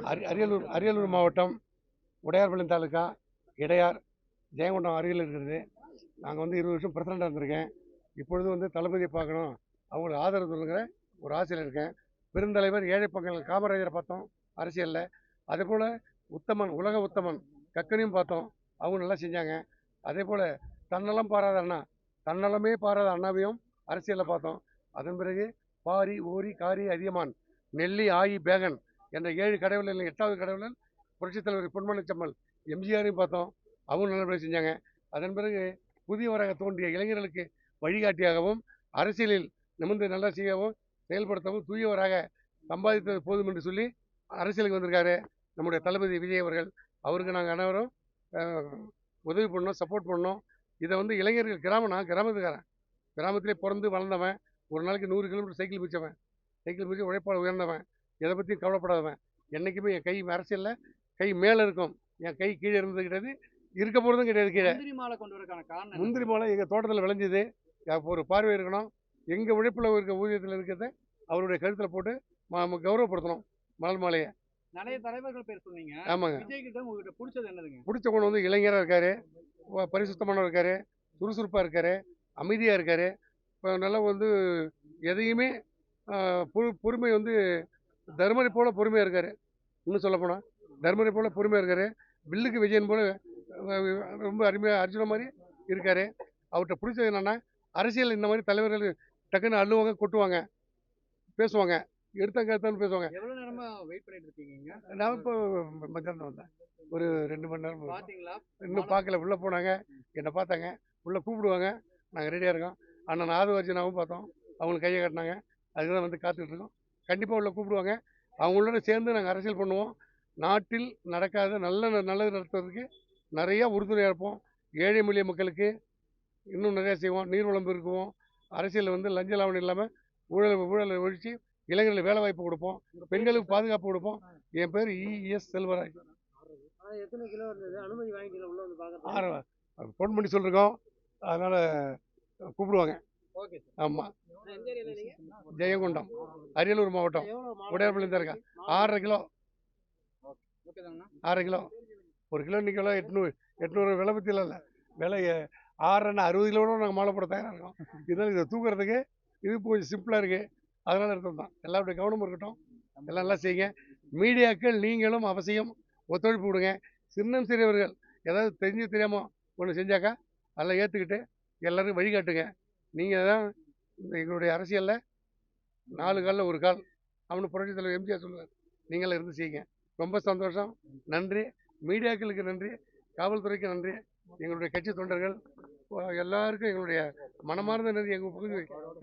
அரியலூர் மாவட்டம் உடையார்பாளையம் தாலுக்கா இடையார் ஜெயங்கொண்டம் அருகில் இருக்கிறது. நாங்கள் வந்து 20 வருஷம் பிரசிடண்டாக இருந்திருக்கேன். இப்பொழுது வந்து தளபதியை பார்க்கணும், அவங்களுக்கு ஆதரவு சொல்லுங்கிற ஒரு ஆசையில் இருக்கேன். பெருந்தலைவர் ஏழை பக்கம் காமராஜரை பார்த்தோம் அரசியலில். அதே போல் உத்தமன், உலக உத்தமன் கக்கனையும் பார்த்தோம், அவங்க நல்லா செஞ்சாங்க. அதே போல் தன்னலம் பாராத அண்ணா, தன்னலமே பாராத அண்ணாவையும் அரசியலில் பார்த்தோம். அதன் பிறகு பாரி, ஓரி, காரி, அதியமான், நெல்லி, ஆயி, பேகன் என்ற 7 கடவுளில் 8வது கடவுளன் புரட்சித் தலைவர் பொன்மனச்செம்மல் எம்ஜிஆரையும் பார்த்தோம், அவங்க நல்லபடியாக செஞ்சாங்க. அதன் பிறகு புதியவராக தோன்றிய இளைஞர்களுக்கு வழிகாட்டியாகவும் அரசியலில் நிமிர்ந்து நல்லா செய்யவும் செயல்படுத்தவும் தூயவராக சம்பாதித்தது போதும் என்று சொல்லி அரசியலுக்கு வந்திருக்காரு நம்முடைய தளபதி விஜய் அவர்கள். அவருக்கு நாங்கள் அனைவரும் உதவி பண்ணோம், சப்போர்ட் பண்ணோம். இதை வந்து இளைஞர்கள் நான் கிராமத்துக்காரன், கிராமத்திலே பிறந்து வளர்ந்தவன், ஒரு நாளைக்கு 100 கிலோமீட்டர் சைக்கிள் மிச்சவன், சைக்கிள் மிச்சு உழைப்பால் உயர்ந்தவன், எதை பற்றியும் கவலைப்படாதவன். என்றைக்குமே என் கை அரசியலில் கை மேலே இருக்கும், என் கை கீழே இருந்தது கிடையாது, இருக்க போகிறதும் கிடையாது. கீழே முந்திரி மாலை எங்கள் தோட்டத்தில் விளைஞ்சிது. ஒரு பார்வை இருக்கணும், எங்கள் உழைப்பில் இருக்க ஊதியத்தில் இருக்கிறத அவருடைய கருத்தில் போட்டு கௌரவப்படுத்தணும். மலர் மாலையை நிறைய தலைவர்கள் பேர் சொன்னீங்க. ஆமாங்க. விஜய்கிட்ட உங்களுக்கு பிடிச்சது என்னதுங்க? பிடிச்ச குணம் வந்து இளைஞராக இருக்காரு, பரிசுத்தமானவர் இருக்காரு, சுறுசுறுப்பாக இருக்காரு, அமைதியாக இருக்காரு. இப்போ நல்லா வந்து எதையுமே பொறுமை வந்து தர்மரை போல பொறுமையாக இருக்காரு. இன்னும் சொல்ல போனால் தர்மரை போல பொறுமையாக இருக்காரு. வில்லுக்கு விஜயன் போல ரொம்ப அருமையாக அர்ஜுன மாதிரி இருக்காரு. அவர்கிட்ட பிடிச்சது என்னன்னா, அரசியல் இந்த மாதிரி தலைவர்கள் டக்குன்னு அள்ளுவாங்க, கொட்டுவாங்க, பேசுவாங்க, எடுத்தான்னு பேசுவாங்க. எவ்வளவு நேரமா வெயிட் பண்ணிட்டு இருக்கீங்க? நான் இப்போ மத்தியானம் வந்தேன், ஒரு 2 மணி நேரம். பாத்தீங்களா? இன்னும் பார்க்கல. உள்ளே போனாங்க, என்னை பார்த்தாங்க, உள்ளே கூப்பிடுவாங்க, நாங்கள் ரெடியாக இருக்கோம். அண்ணன் ஆதவர்ஜனாவும் பார்த்தோம், அவங்களுக்கு கையை காட்டினாங்க, அதுக்கு தான் வந்து காத்துக்கிட்டு இருக்கோம். கண்டிப்பாக உள்ளே கூப்பிடுவாங்க, அவங்களோட சேர்ந்து நாங்கள் அரசியல் பண்ணுவோம். நாட்டில் நடக்காத நல்லது நடத்துறதுக்கு நிறையா உறுதுணையாக இருப்போம். ஏழை எளிய மக்களுக்கு இன்னும் நிறையா செய்வோம். நீர்வளம் இருக்குவோம். அரசியலில் வந்து லஞ்ச லாவணம் இல்லாமல் ஊழலை ஒழித்து இளைஞர்களுக்கு வேலை வாய்ப்பு கொடுப்போம், பெண்களுக்கு பாதுகாப்பு கொடுப்போம். என் பேர் ES செல்வராஜ். எத்தனை கிலோ இருந்தது? அனுமதி வாங்கிக்கலாம் உள்ள வந்து பார்க்க? ஃபோன் பண்ணி சொல்லிருக்கோம், அதனால் கூப்பிடுவாங்க. ஆமாம். ஜெயங்கொண்டம், அரியலூர் மாவட்டம், உடையார்பாளையம் தான் இருக்கா. 6.5 கிலோ. 6.5 கிலோ. 1 கிலோ இன்னைக்கு 800 விலை பற்றியில் இல்லை, விலை 6.5 60 கிலோட நாங்கள் மாலை போட தயாராக இருக்கோம். இதனால் இதை தூக்குறதுக்கு இது கொஞ்சம் சிம்பிளாக இருக்குது, அதனால் எடுத்தோம் தான். எல்லாருடைய கவனமும் இருக்கட்டும், எல்லாம் நல்லா செய்யுங்க. மீடியாக்கள் நீங்களும் அவசியம் ஒத்துழைப்பு கொடுங்க. சின்னம் சிறியவர்கள் ஏதாவது தெரியாமல் ஒன்று செஞ்சாக்கா அதில் ஏற்றுக்கிட்டு எல்லோரும் வழிகாட்டுங்க. நீங்கள் தான் எங்களுடைய அரசியலில் 4 காலில் 1 கால் அவனு புரட்சித் தலைவர் எம்ஜிஆர் சொல்லுவார், நீங்களும் இருந்து செய்யுங்க. ரொம்ப சந்தோஷம். நன்றி. மீடியாக்களுக்கு நன்றி, காவல்துறைக்கு நன்றி, எங்களுடைய கட்சி தொண்டர்கள் எல்லாருக்கும் எங்களுடைய மனமார்ந்த நன்றி. எங்கள் பகுதி